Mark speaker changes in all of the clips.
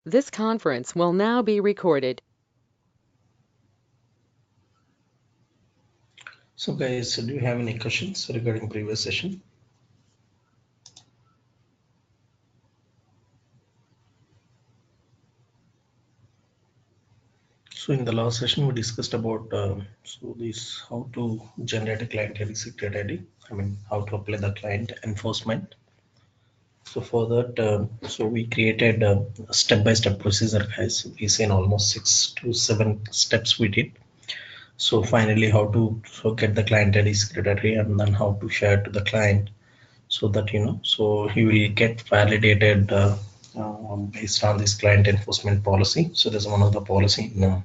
Speaker 1: This conference will now be recorded.
Speaker 2: So guys, do you have any questions regarding previous session? So in the last session, we discussed about how to generate a client ID secret ID. I mean, how to apply the client enforcement. So for that, so we created a step-by-step procedure, guys. We seen almost 6 to 7 steps we did. So finally, how to get the client ID secret ID, and then how to share to the client, so that so he will get validated based on this client enforcement policy. So there's one of the policy in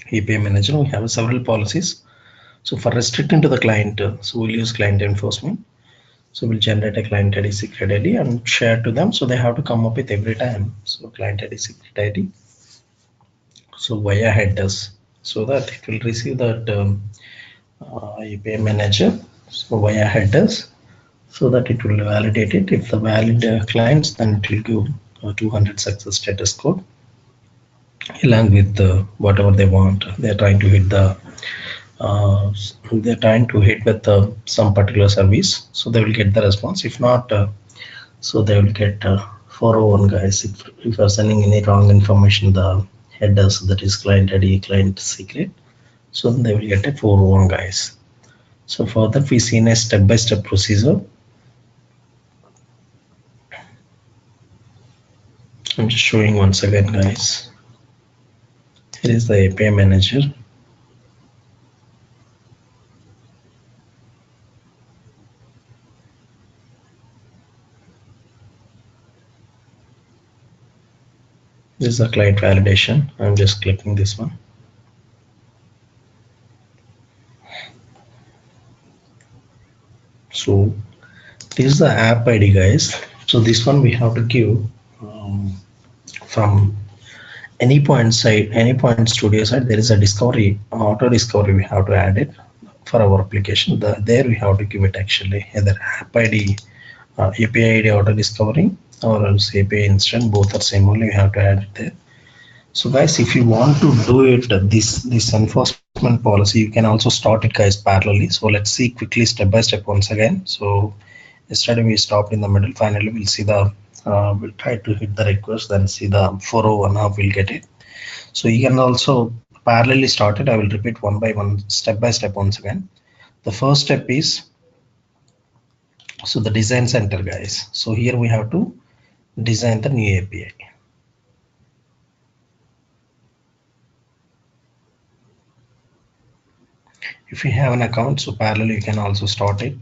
Speaker 2: API manager. We have several policies. So for restricting to the client, so we'll use client enforcement. So we'll generate a client ID secret ID and share to them. So they have to come up with every time. So client ID secret ID. So via headers, so that it will receive that API manager. So via headers, so that it will validate it. If the valid clients, then it will give 200 success status code along with whatever they want. They're trying to hit the they're trying to hit with some particular service, so they will get the response. If not, so they will get 401, guys. If you're sending any wrong information, the headers, that is client ID, client secret, so they will get a 401, guys. So for that, we seen a step-by-step procedure. I'm just showing once again, guys. Here is the API manager. This is the client validation. I'm just clicking this one. So this is the app ID, guys. So this one we have to give from any point side, any point studio side. There is a discovery, auto discovery. We have to add it for our application. There we have to give it actually either app ID, API ID auto discovery, or else API instant. Both are same only. We have to add it there. So guys, if you want to do it, this enforcement policy, you can also start it, guys, parallelly. So let's see quickly step by step once again. So yesterday we stopped in the middle. Finally, we'll see the we'll try to hit the request, then see the 401 how we'll get it. So you can also parallelly start it. I will repeat one by one, step by step once again. The first step is so the design center, guys. So here we have to design the new API. If you have an account, so parallel you can also start it.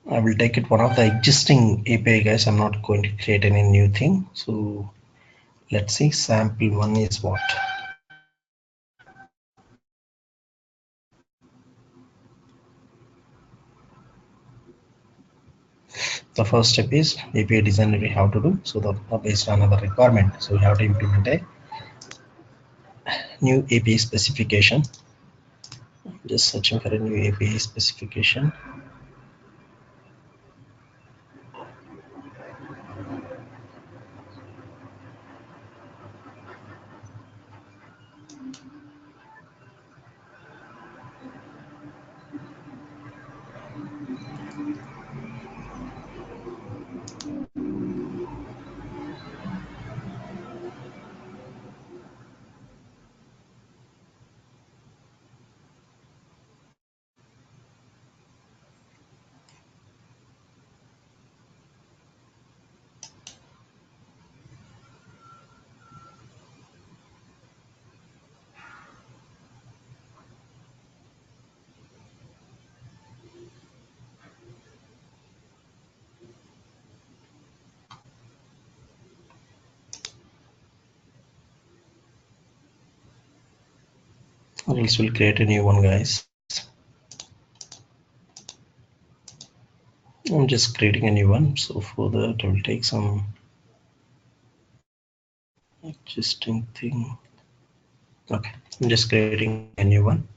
Speaker 2: I will take it one of the existing API, guys. I'm not going to create any new thing. So let's see, sample one is what? The first step is API design we have to do. So based on our requirement, so we have to implement a new API specification. Just searching for a new API specification. Or else we'll create a new one, guys. I'm just creating a new one. So for that, I will take some existing thing. Okay, I'm just creating a new one.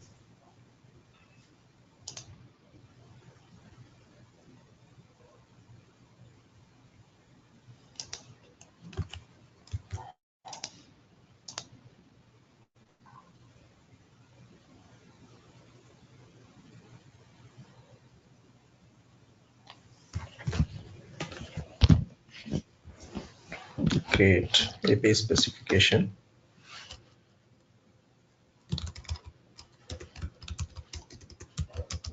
Speaker 2: create API specification.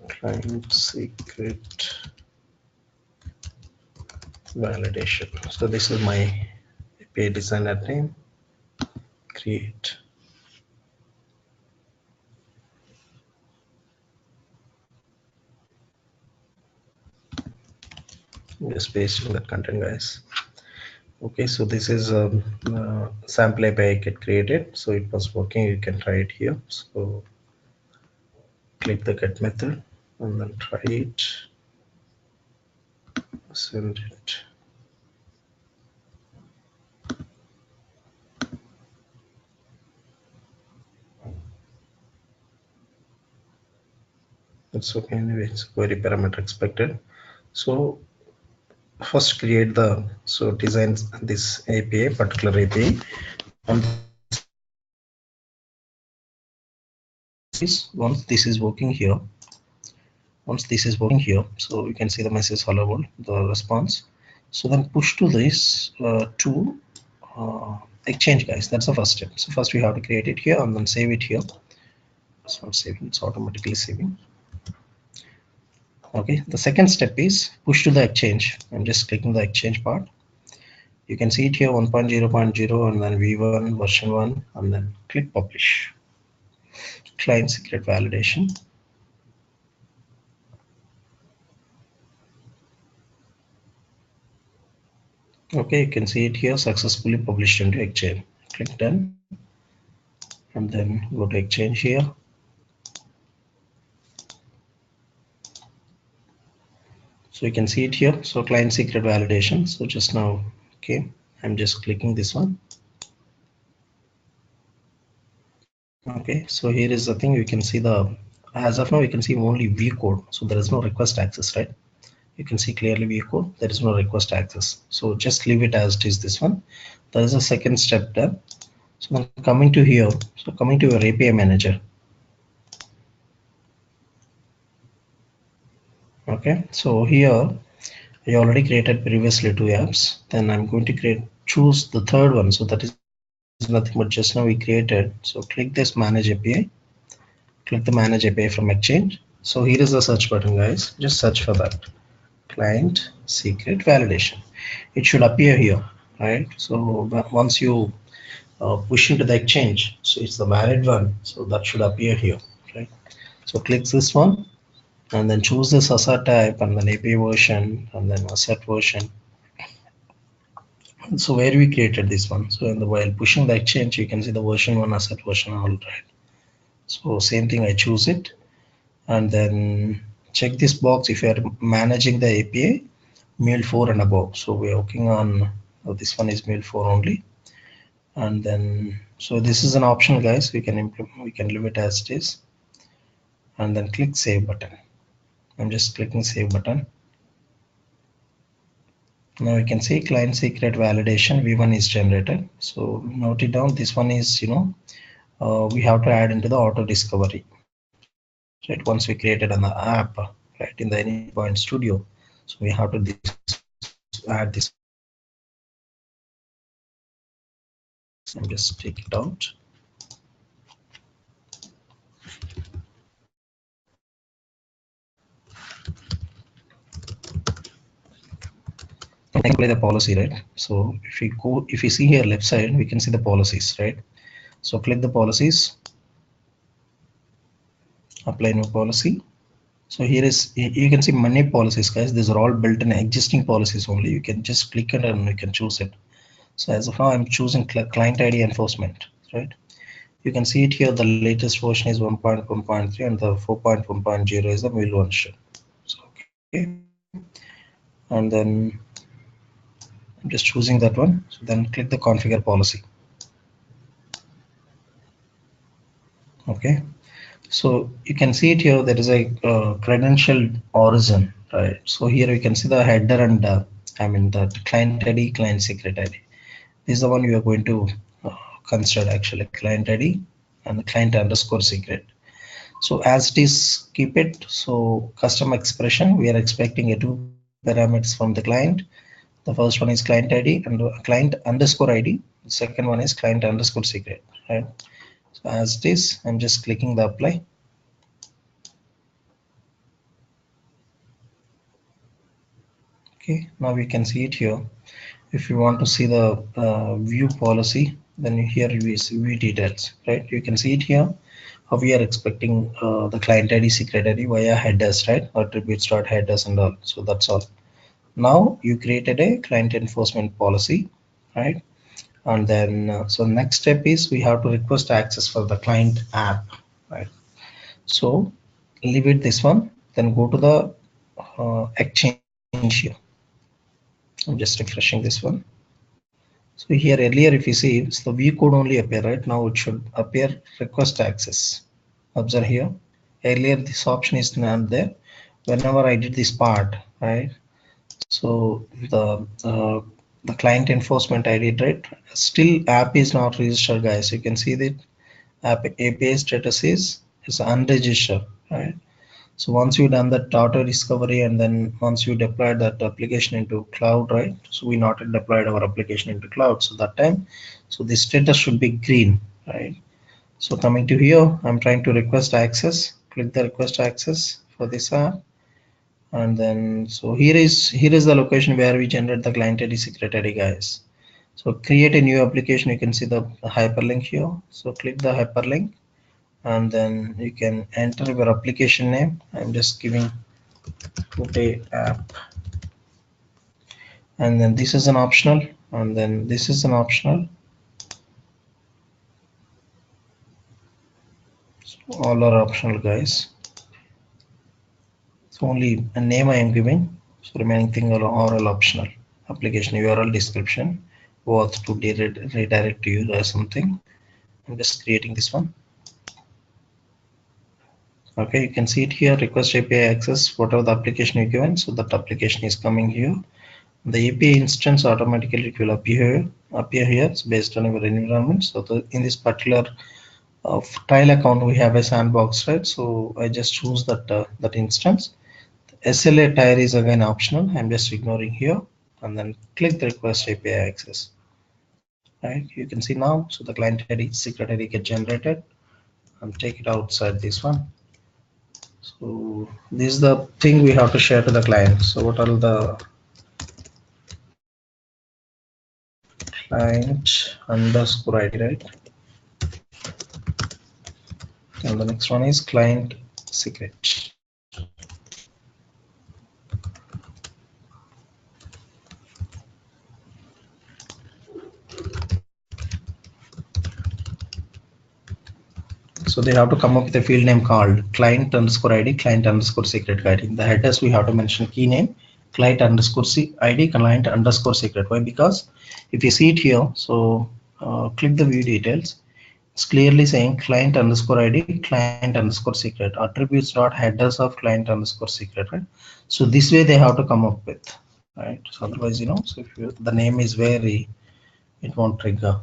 Speaker 2: Client secret validation. So this is my API designer name. Create. Just pasting that content, guys. Okay, so this is a sample API get created, so it was working. You can try it here. So click the get method and then try it, send it. It's okay anyway, it's query parameter expected. So first create the, so design this API, particular API, and once this is working here, so you can see the message hello world, the response. So then push to this to exchange, guys. That's the first step. So first we have to create it here and then save it here. It's not saving, it's automatically saving. Okay, the second step is push to the exchange. I'm just clicking the exchange part. You can see it here 1.0.0 and then v1 version 1 and then click publish. Client secret validation. Okay, you can see it here successfully published into exchange. Click done and then go to exchange here. So you can see it here. So client secret validation. So just now, okay, I'm just clicking this one. Okay, so here is the thing. You can see the, as of now, you can see only view code. So there is no request access, right? You can see clearly view code. There is no request access. So just leave it as it is. This one. There is a second step there. So then coming to here. So coming to your API manager. Okay, so here I already created previously 2 apps. Then I'm going to choose the third one. So that is nothing but just now we created. So click this manage API. Click the manage API from Exchange. So here is the search button, guys. Just search for that. Client secret validation. It should appear here, right? So once you push into the Exchange, so it's the valid one. So that should appear here, right? So click this one and then choose this asset type and then API version and then asset version. So where we created this one. So in the while pushing the Exchange, you can see the version 1 asset version all, right? So same thing, I choose it and then check this box if you are managing the API Mule 4 and above. So we're working on this one is Mule 4 only, and then so this is an option, guys. We can implement, we can leave it as it is, and then click save button. I'm just clicking save button. Now you can see client secret validation v1 is generated. So note it down. This one is, we have to add into the auto discovery, right? Once we created an app, right, in the Anypoint Studio, so we have to add this one. I'm just take it out. I can play the policy, right? So if we see here left side, we can see the policies, right? So click the policies, apply new policy. So here is, you can see many policies, guys. These are all built in existing policies only. You can just click it and you can choose it. So as of now, I'm choosing client ID enforcement, right? You can see it here. The latest version is 1.1.3 and the 4.1.0 is the Mule version. So okay, and then I'm just choosing that one. So then click the configure policy. Okay, so you can see it here. There is a credential origin, right? So here you can see the header and the client ID, client secret ID. This is the one you are going to consider, actually, client ID and the client underscore secret. So as it is, keep it. So custom expression, we are expecting a 2 parameters from the client. The The first one is client ID and client underscore ID. The second one is client underscore secret, right? So as it is, I'm just clicking the apply. Okay, now we can see it here. If you want to see the view policy, then here you see view details, right? You can see it here how we are expecting the client ID secret ID via headers, right? Attributes dot headers and all. So that's all. Now you created a client enforcement policy, right? And then so next step is we have to request access for the client app, right? So leave it this one, then go to the exchange here. I'm just refreshing this one. So here earlier, if you see, it's the view code only appear, right? Now it should appear request access. Observe here. Earlier this option is not there. Whenever I did this part, right? So the client enforcement I did, right? Still app is not registered, guys. You can see that app API status is unregistered, right? So once you done that auto discovery and then once you deployed that application into cloud, right? So we not deployed our application into cloud. So that time, so the status should be green, right? So coming to here, I'm trying to request access. Click the request access for this app, and then so here is the location where we generate the client ID secret ID, guys. So create a new application. You can see the hyperlink here. So click the hyperlink and then you can enter your application name. I'm just giving today app, and then this is an optional, and then this is an optional. So all are optional, guys. So only a name I am giving. So remaining thing are all optional. Application URL description, what to redirect to you or something. I'm just creating this one. Okay, you can see it here. Request API access. Whatever the application you given, so that application is coming here. The API instance automatically it will appear here. It's based on your environment. So in this particular trial account we have a sandbox, right? So I just choose that instance. SLA tire is again optional. I'm just ignoring here and then click the request API access, right? You can see now, so the client ID secret ID get generated and take it outside this one. So this is the thing we have to share to the client. So what are the client underscore ID, right? And the next one is client secret. So they have to come up with a field name called client underscore ID, client underscore secret ID. In the headers, we have to mention key name, client underscore ID, client underscore secret. Why? Because if you see it here, so click the view details. It's clearly saying client underscore ID, client underscore secret, attributes dot headers of client underscore secret, right? So this way they have to come up with, right? So otherwise, so if the name is vary, it won't trigger.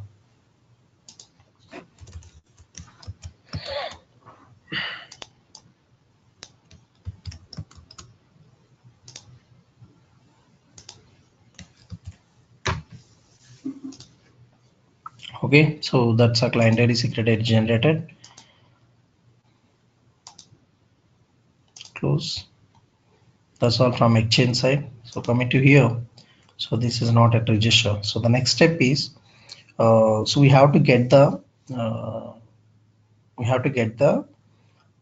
Speaker 2: Okay, so that's a client ID secret ID generated. Close. That's all from exchange side. So coming to here, so this is not at register. So the next step is so we have to get the uh,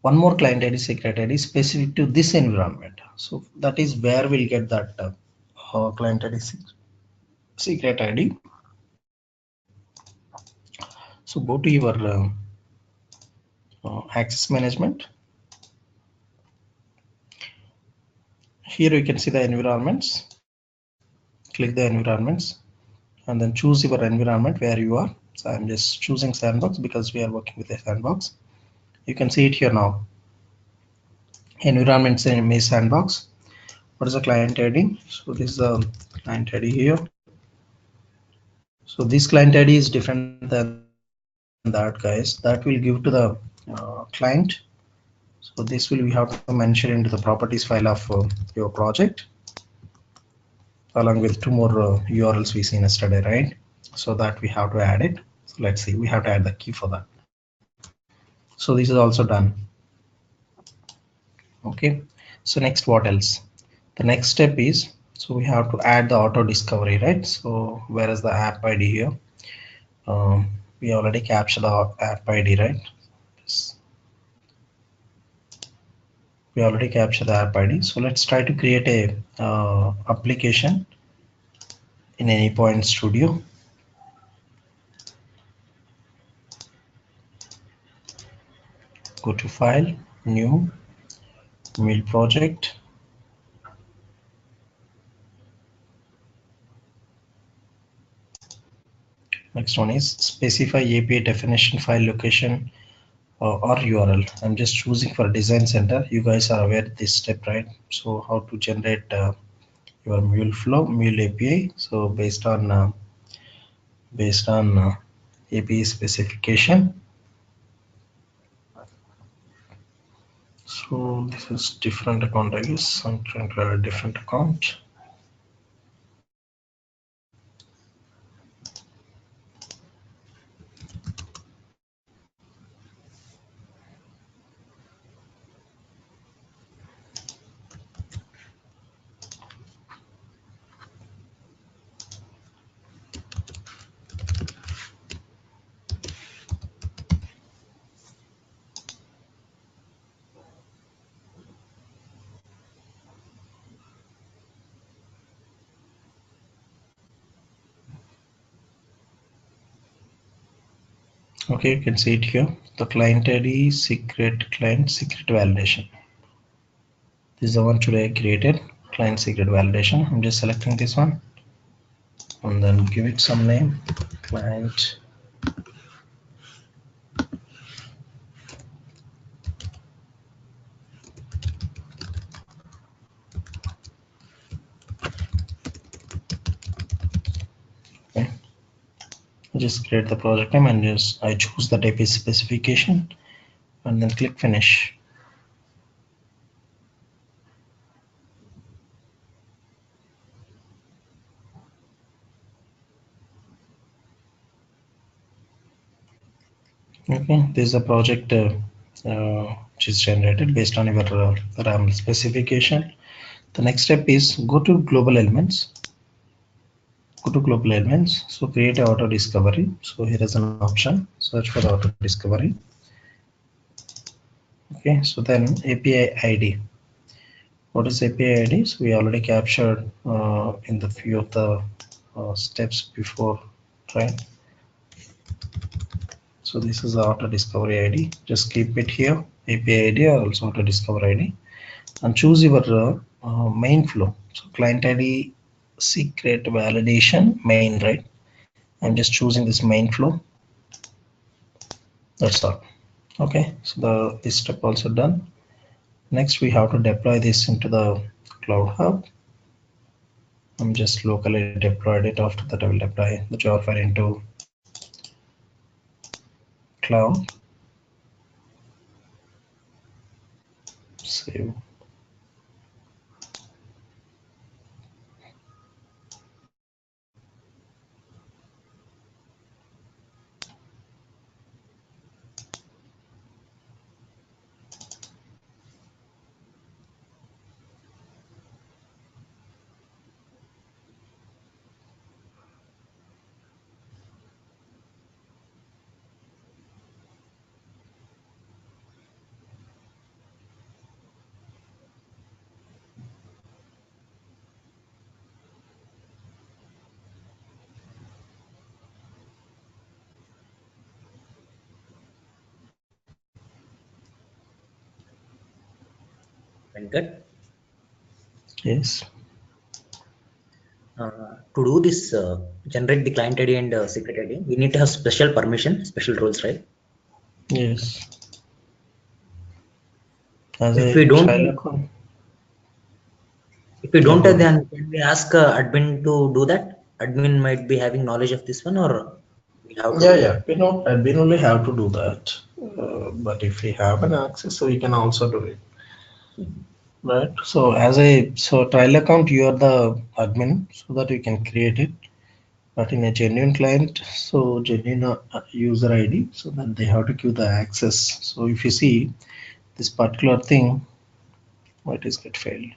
Speaker 2: one more client ID secret ID specific to this environment. So that is where we'll get that client ID secret ID. So go to your access management. Here you can see the environments. Click the environments and then choose your environment where you are. So I'm just choosing sandbox because we are working with a sandbox. You can see it here now. Environment name is sandbox. What is the client ID? So this is the client ID here. So this client ID is different than that, guys. That will give to the client. So this will we have to mention into the properties file of your project. along with two more URLs we seen yesterday, right? So that we have to add it. So let's see, we have to add the key for that. So this is also done. Okay, so next, what else? The next step is, so we have to add the auto discovery, right? So where is the app ID here? We already captured the app ID, right? We already captured the app ID. So let's try to create a application in Anypoint Studio. Go to File, New, Mule Project. Next one is specify API definition, file location, or URL. I'm just choosing for Design Center. You guys are aware of this step, right? So how to generate your Mule flow, Mule API. So based on API specification. So this is different account, I guess. I'm trying to add a different account. Okay, you can see it here. The client ID, secret client, secret validation. This is the one today I created, client secret validation. I'm just selecting this one and then give it some name, client. Okay. Just create the project name and just I choose the API specification and then click finish. Okay, this is a project which is generated based on your RAM specification. The next step is go to global elements. Go to global elements. So create a auto discovery. So here is an option. Search for the auto discovery. Okay, so then API ID. What is API ID? So we already captured in the few of the steps before, right? So this is the auto discovery ID. Just keep it here, API ID or also auto discovery ID, and choose your main flow. So client ID, secret validation, main, right? I'm just choosing this main flow. That's all. Okay, so this step also done. Next, we have to deploy this into the Cloud Hub. I'm just locally deployed it. After that, I will deploy the jar file into cloud. Save.
Speaker 3: Venkat,
Speaker 2: Yes.
Speaker 3: to do this, generate the client ID and secret ID, we need to have special permission, special rules, right?
Speaker 2: Yes. As
Speaker 3: If
Speaker 2: a
Speaker 3: we don't,
Speaker 2: child account.
Speaker 3: if we
Speaker 2: Yeah,
Speaker 3: don't
Speaker 2: go
Speaker 3: have,
Speaker 2: ahead.
Speaker 3: then can we ask admin to do that? Admin might be having knowledge of this one, or we have to
Speaker 2: Yeah,
Speaker 3: do
Speaker 2: yeah.
Speaker 3: that.
Speaker 2: We only have to do that. But if we have an access, so we can also do it. right? So as a trial account, you are the admin, so that you can create it. But in a genuine client, so genuine user ID, so that they have to give the access. So if you see this particular thing, what is get failed?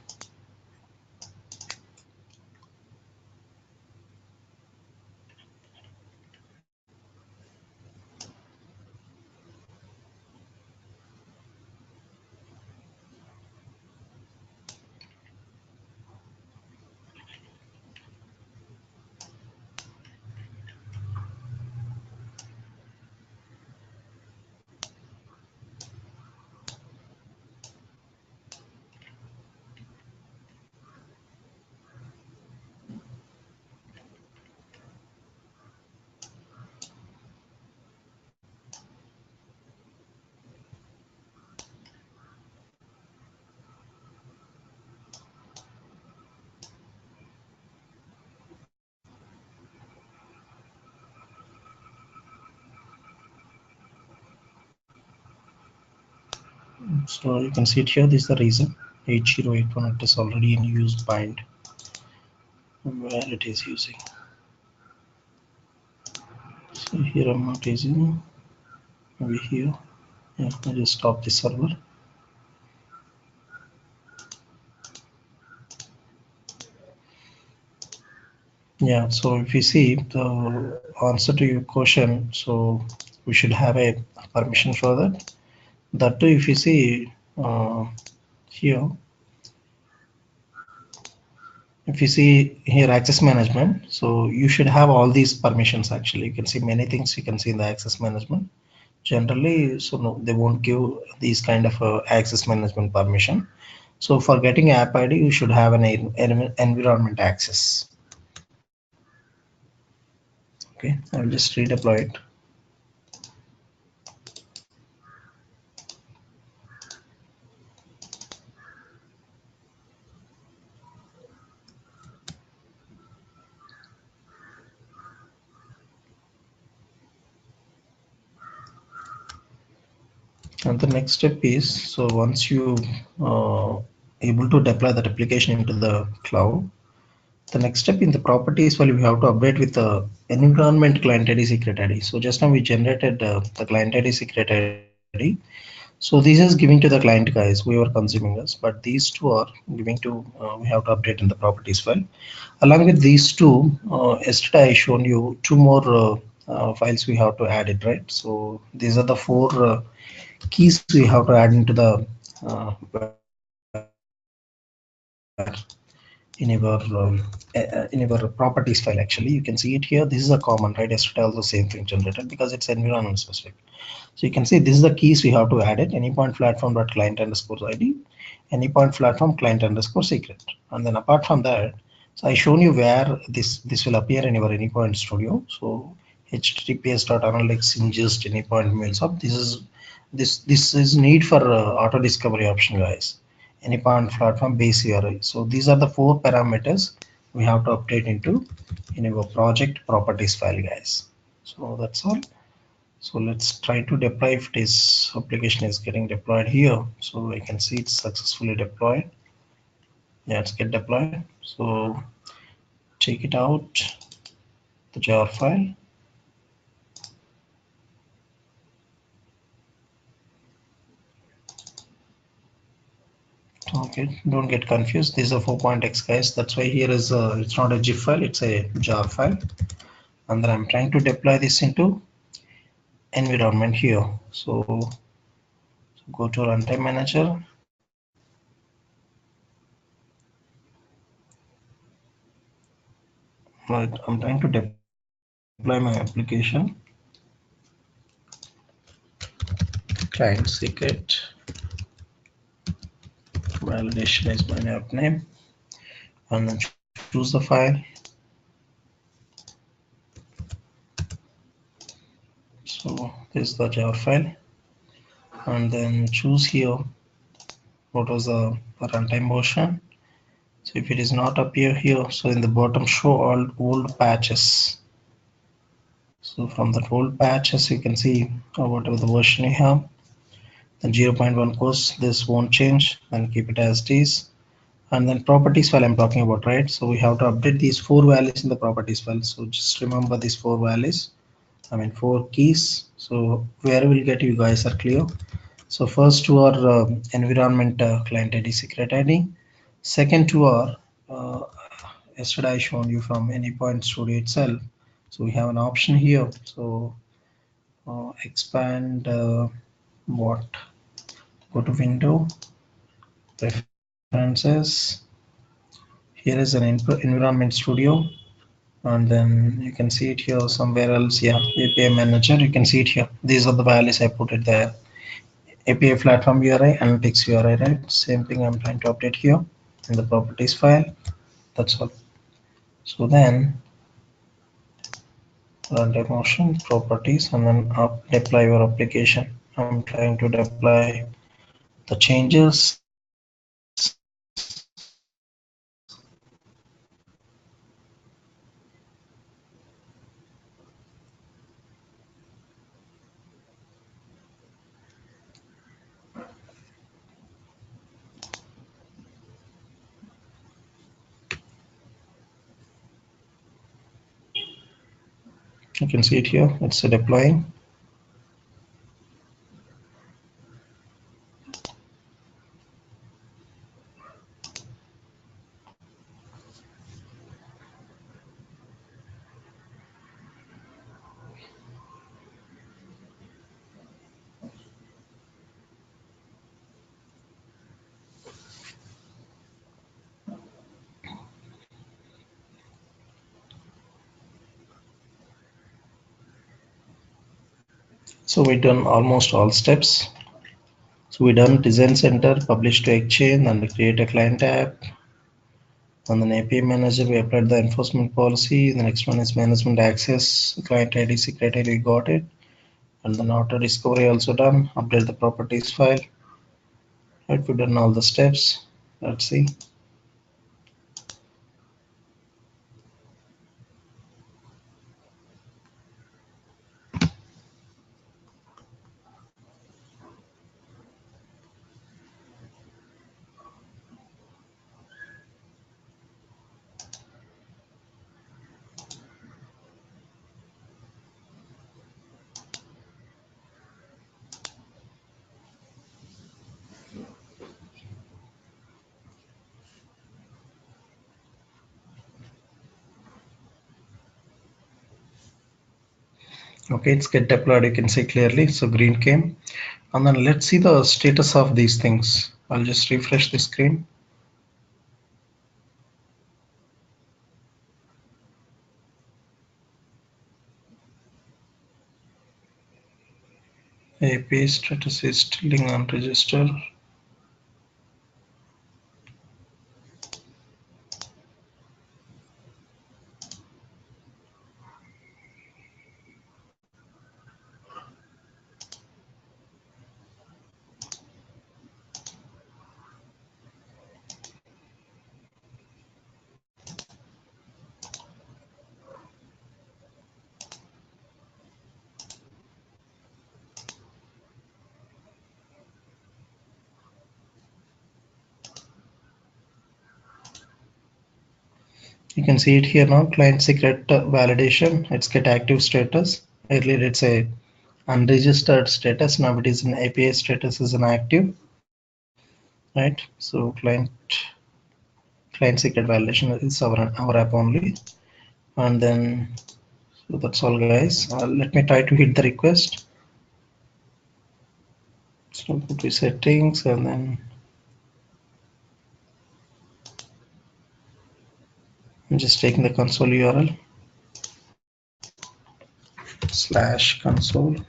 Speaker 2: So you can see it here. This is the reason 8081, it is already in use bind where it is using. So here I'm not using, maybe here. Yeah, I just stop the server. Yeah, so if you see the answer to your question, so we should have a permission for that. That too, if you see here, if you see here access management, so you should have all these permissions. Actually, you can see many things you can see in the access management. Generally, so no, they won't give these kind of access management permission. So for getting app ID, you should have an environment access. Okay, I will just redeploy it. And the next step is, so once you able to deploy that application into the cloud, the next step in the properties, well, we have to update with the environment client ID secret ID. So just now we generated the client ID secret ID. So this is giving to the client guys who are consuming us, but these two are giving to we have to update in the properties file. Along with these two, yesterday I shown you two more files we have to add it, right? So these are the four keys we have to add into the where in our properties file. Actually, you can see it here. This is a common, right? Yesterday also same thing generated because it's environment specific. So you can see this is the keys we have to add it. Any point platform dot client underscore ID, any point platform client underscore secret, and then apart from that, so I shown you where this will appear in your anypoint studio. So https dot analytics ingest anypoint mails up. This is need for auto discovery option, guys. Anypoint platform base URI. So these are the four parameters we have to update into in our project properties file, guys. So that's all. So let's try to deploy if this application is getting deployed here. So I can see it's successfully deployed. Yeah, it's get deployed. So take it out, the jar file. Okay, don't get confused. This is a 4.x, guys. That's why here is it's not a GIF file, it's a jar file. And then I'm trying to deploy this into environment here. So go to Runtime Manager. Right, I'm trying to deploy my application. Client secret validation is my app name, and then choose the file. So this is the jar file, and then choose here what was the runtime version. So if it is not appear here, so in the bottom show all old patches. So from that old patches you can see whatever the version you have. Then 0.1 course, this won't change, and keep it as it is. And then properties file I'm talking about, right? So we have to update these 4 values in the properties file. So just remember these 4 values, I mean 4 keys. So where we'll get, you guys are clear. So first two are environment client ID secret ID. Second two are yesterday I shown you from Anypoint Studio itself. So we have an option here. So expand what? Go to window, preferences. Here is an environment studio, and then you can see it here somewhere else. Yeah, API manager. You can see it here. These are the values I put it there. API platform URI, analytics URI, right? Same thing I'm trying to update here in the properties file. That's all. So then run motion properties and then deploy your application. I'm trying to deploy the changes. You can see it here. It's deploying. So we done almost all steps. So we done design center, publish to exchange, and create a client app. On the API manager, we applied the enforcement policy. The next one is management access, client ID, secret ID, we got it. And then auto discovery also done. Update the properties file. Right, we've done all the steps. Let's see. Okay, it's get deployed. You can see clearly. So green came. And then let's see the status of these things. I'll just refresh the screen. API status is still in unregistered. You can see it here now, client secret validation. It's get active status. Earlier it's a unregistered status. Now it is an API status is an active, right? So client secret validation is our app only. And then, so that's all guys. Let me try to hit the request. So go to settings and then I'm just taking the console URL /console.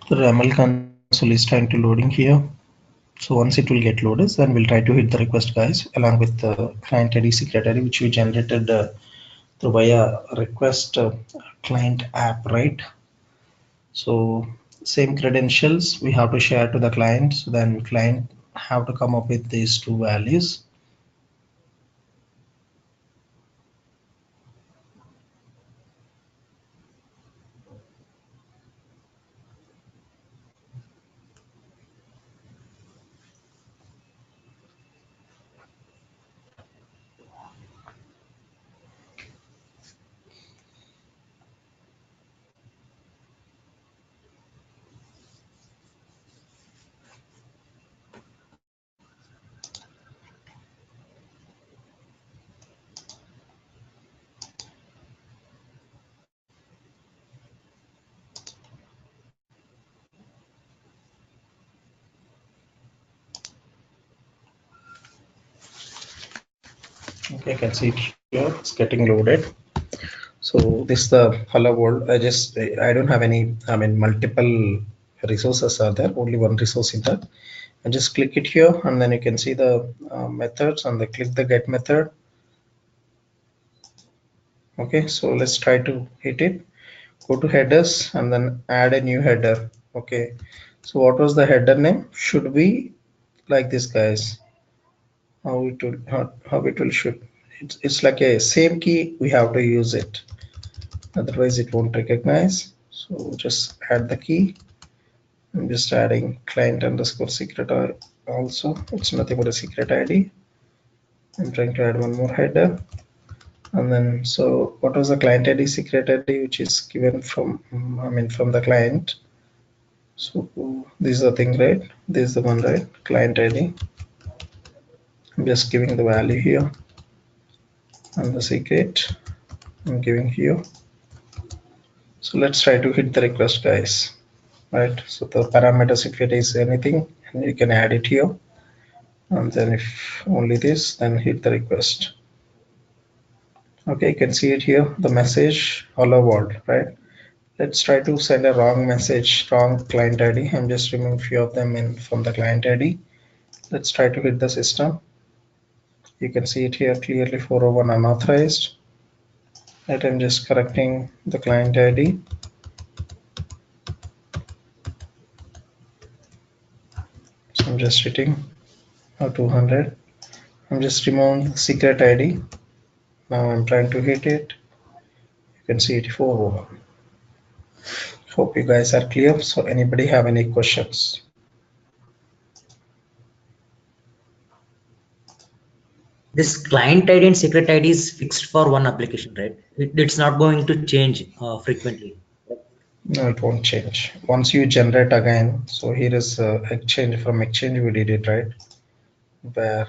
Speaker 2: The ML console is trying to loading here. So once it will get loaded, then we'll try to hit the request guys along with the client ID secret ID which we generated through via request client app, right? So same credentials we have to share to the client. So then client have to come up with these two values. Okay, I can see it here. It's getting loaded. So this is the hello world. I don't have any. I mean, multiple resources are there. Only one resource in that. And just click it here, and then you can see the methods, and then click the get method. Okay, so let's try to hit it. Go to headers, and then add a new header. Okay, so what was the header name? Should be like this, guys. How it will should. It's like a same key. We have to use it. Otherwise it won't recognize. So just add the key. I'm just adding client underscore secret also. It's nothing but a secret ID. I'm trying to add one more header. And then so what was the client ID secret ID which is given from from the client. So this is the thing, right? This is the one, right? Client ID. I'm just giving the value here and the secret I'm giving here. So let's try to hit the request guys. Right, so the parameters, if it is anything, and you can add it here, and then if only this, then hit the request. Okay, you can see it here, the message hello world, right? Let's try to send a wrong message, wrong client ID. I'm just removing few of them in from the client ID. Let's try to hit the system. You can see it here clearly 401 unauthorized. Right, I'm just correcting the client ID. So I'm just hitting 200. I'm just removing secret ID. Now I'm trying to hit it. You can see it 401. Hope you guys are clear. So anybody have any questions?
Speaker 3: This client ID and secret ID is fixed for one application, right? It's not going to change frequently.
Speaker 2: No, it won't change. Once you generate again, so here is exchange. From exchange we did it, right? Where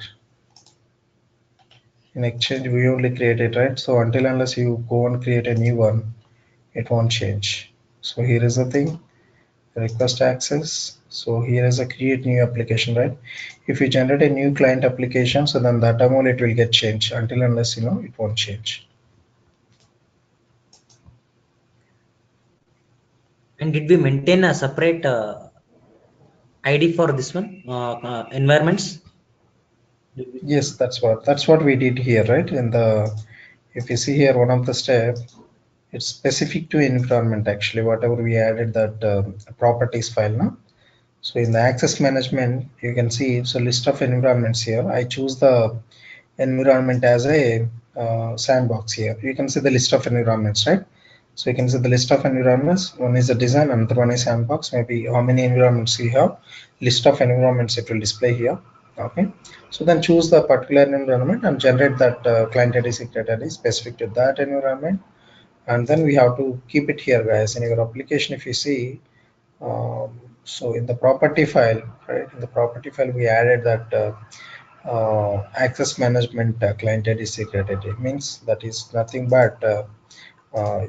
Speaker 2: in exchange we only create it, right? So until unless you go and create a new one, it won't change. So here is the thing, request access. So here is a create new application, right? If you generate a new client application, so then that amount it will get changed. Until unless it won't change.
Speaker 3: And did we maintain a separate ID for this one environments?
Speaker 2: Yes, that's what we did here, right? In the if you see here one of the step, it's specific to environment actually. Whatever we added that properties file now. So in the access management, you can see it's a list of environments here. I choose the environment as a sandbox here. You can see the list of environments, right? So you can see the list of environments. One is a design, another one is sandbox. Maybe how many environments you have. List of environments it will display here. Okay. So then choose the particular environment and generate that client ID secret ID specific to that environment. And then we have to keep it here, guys. In your application, if you see, so in the property file, right? In the property file, we added that. Access management client ID secret ID means that is nothing but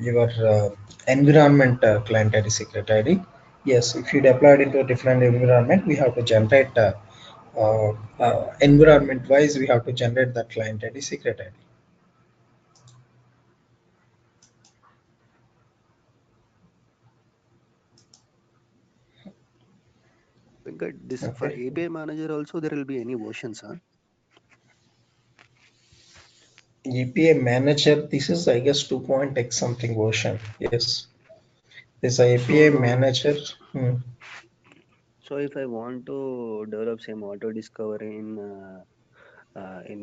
Speaker 2: your environment client ID secret ID. Yes, if you deploy it into a different environment, we have to generate environment wise, we have to generate that client ID secret ID.
Speaker 4: Venkat, this for
Speaker 2: Okay.
Speaker 4: API manager also there will be any versions, huh?
Speaker 2: API manager, this is I guess 2.x something version. Yes. This
Speaker 4: So
Speaker 2: API
Speaker 4: now,
Speaker 2: manager.
Speaker 4: so if I want to develop some auto discovery in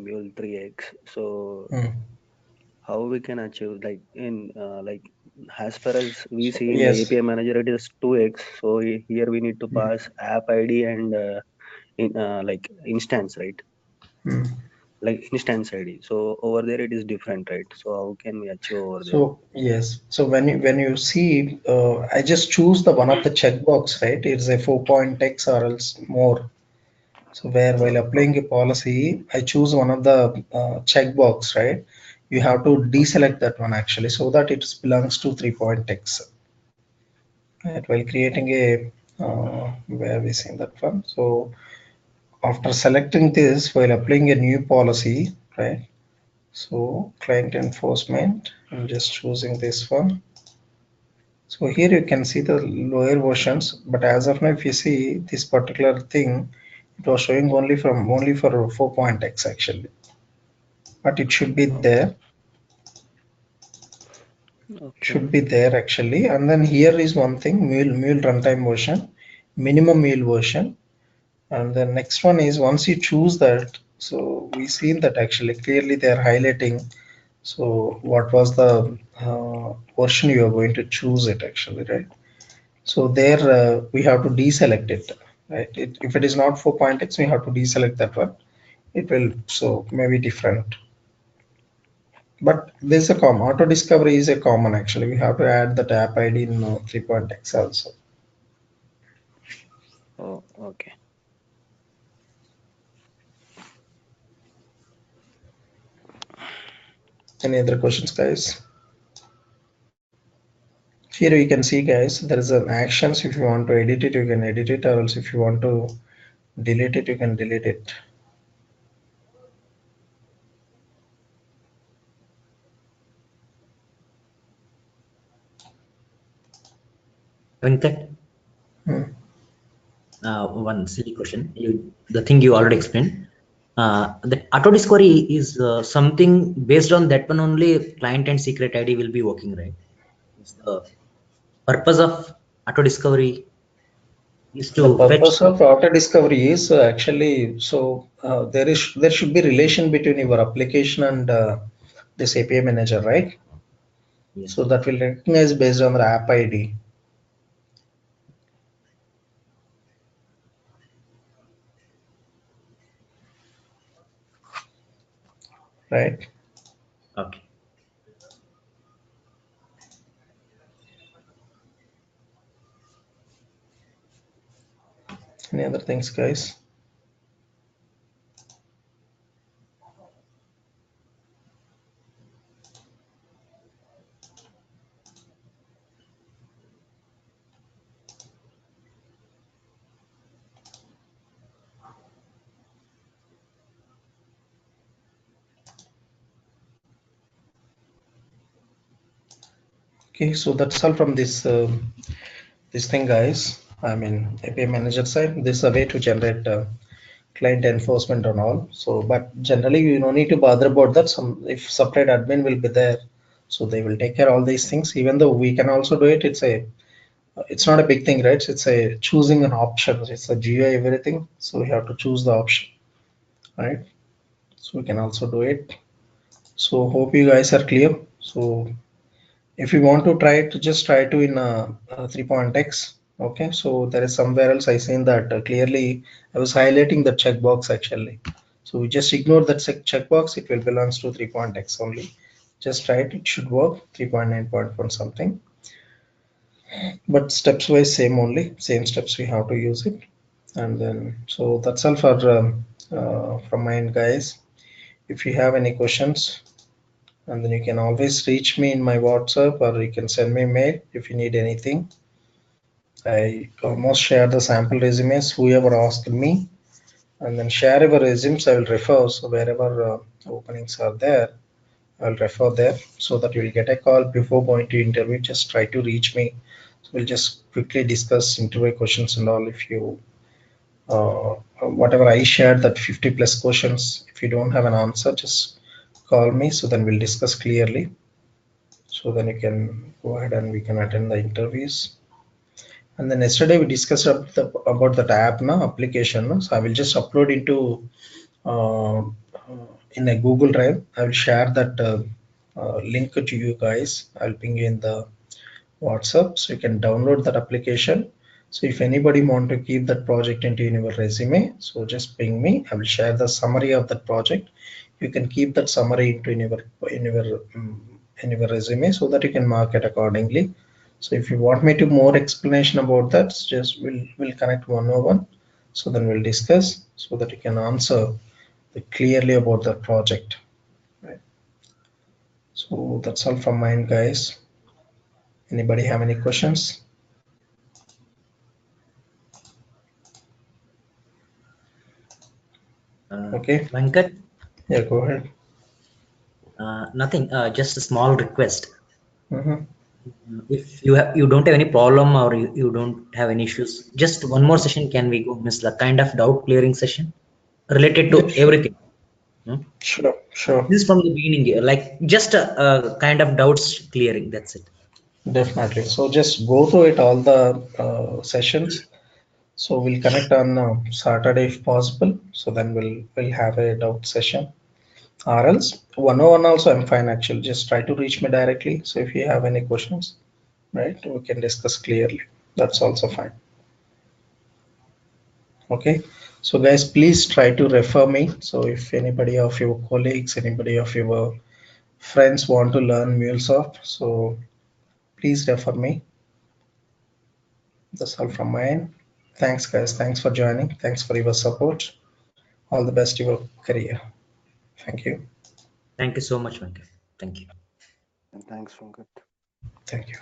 Speaker 4: Mule 3x, so
Speaker 2: Hmm.
Speaker 4: how we can achieve like in like as far as we
Speaker 2: So
Speaker 4: see in the
Speaker 2: yes.
Speaker 4: API manager it is 2x. So here we need to
Speaker 2: Hmm.
Speaker 4: pass app ID and like instance, right?
Speaker 2: Hmm.
Speaker 4: Like instance ID. So over there it is different, right? So how can we achieve over there?
Speaker 2: So yes. So when you see, I just choose the one of the checkbox, right? It's a 4.x or else more. So where while
Speaker 4: Okay.
Speaker 2: applying a policy, I choose one of the checkbox, right? You have to deselect that one actually, so that it belongs to 3.x. Right? While creating a where we see that one. So after selecting this, while applying a new policy, right? So client enforcement, I'm just choosing this one. So here you can see the lower versions, but as of now, if you see this particular thing, it was showing only for 4.x actually, but it
Speaker 4: Okay. Okay.
Speaker 2: should be there actually. And then here is one thing, Mule runtime version, minimum Mule version, and the next one is once you choose that, so we seen that actually clearly they are highlighting. So what was the version you are going to choose it actually, right? So there we have to deselect it, right? If it is not 4.x, we have to deselect that one. It will so maybe different. But there's a common auto discovery is a common actually. We have to add the app ID in 3.x also.
Speaker 4: Oh, okay.
Speaker 2: Any other questions, guys? Here you can see, guys, there is an actions. If you want to edit it, you can edit it, or else if you want to delete it, you can delete it.
Speaker 3: Venkat,
Speaker 2: Hmm.
Speaker 3: one silly question. The thing you already explained. The auto discovery is something based on that one only. Client and secret ID will be working, right? It's the purpose of auto discovery is
Speaker 2: The
Speaker 3: to fetch.
Speaker 2: purpose of auto discovery is actually so there should be relation between your application and this API manager, right?
Speaker 3: Yes.
Speaker 2: So that will recognize based on the app ID, right?
Speaker 3: Okay.
Speaker 2: Any other things, guys? Okay, so that's all from this thing, guys. I mean, API manager side. This is a way to generate client enforcement and all. So, but generally, you don't need to bother about that. Some if separate admin will be there, so they will take care of all these things. Even though we can also do it, it's not a big thing, right? It's a choosing an option. It's a GUI everything, so we have to choose the option, right? So we can also do it. So hope you guys are clear. So if you want to try it, just try to in 3.x. Okay, so there is somewhere else I seen that clearly I was highlighting the checkbox actually. So we just ignore that checkbox. It will belongs to 3.x only. Just try it. It should work 3.9.1 something. But steps wise same only. Same steps we have to use it. And then so that's all for from my end, guys. If you have any questions, and then you can always reach me in my WhatsApp or you can send me mail if you need anything. I almost share the sample resumes, whoever asked me, and then share your resumes. I will refer. So wherever openings are there, I'll refer there so that you will get a call before going to interview. Just try to reach me. So we'll just quickly discuss interview questions and all if you whatever I shared, that 50 plus questions, if you don't have an answer, just call me, so then we'll discuss clearly. So then you can go ahead and we can attend the interviews. And then yesterday we discussed about that app now application. No? So I will just upload into in a Google Drive. I will share that link to you guys. I'll ping you in the WhatsApp, so you can download that application. So if anybody want to keep that project into your resume, so just ping me. I will share the summary of that project. You can keep that summary into in your resume, so that you can mark it accordingly. So if you want me to more explanation about that, just we'll connect one-on-one. So then we'll discuss, so that you can answer clearly about the project. Right. So that's all from mine, guys. Anybody have any questions? Okay.
Speaker 3: Venkat,
Speaker 2: Yeah, go ahead.
Speaker 3: nothing. Just a small request.
Speaker 2: Mm-hmm.
Speaker 3: If you don't have any problem or you don't have any issues, just one more session can we go? Miss the kind of doubt clearing session related to
Speaker 2: Yeah, sure,
Speaker 3: everything. Hmm?
Speaker 2: sure.
Speaker 3: This is from the beginning, like just a kind of doubts clearing. That's it.
Speaker 2: Definitely. So just go through it all the sessions. So we'll connect on Saturday if possible. So then we'll have a doubt session. Or else 101 also I'm fine actually. Just try to reach me directly. So if you have any questions, right, we can discuss clearly. That's also fine. Okay. So guys, please try to refer me. So if anybody of your colleagues, anybody of your friends want to learn MuleSoft, so please refer me. That's all from my end. Thanks, guys. Thanks for joining. Thanks for your support. All the best to your career. Thank you.
Speaker 3: Thank you so much, Venkat. Thank you.
Speaker 4: And thanks, Venkat.
Speaker 2: Thank you.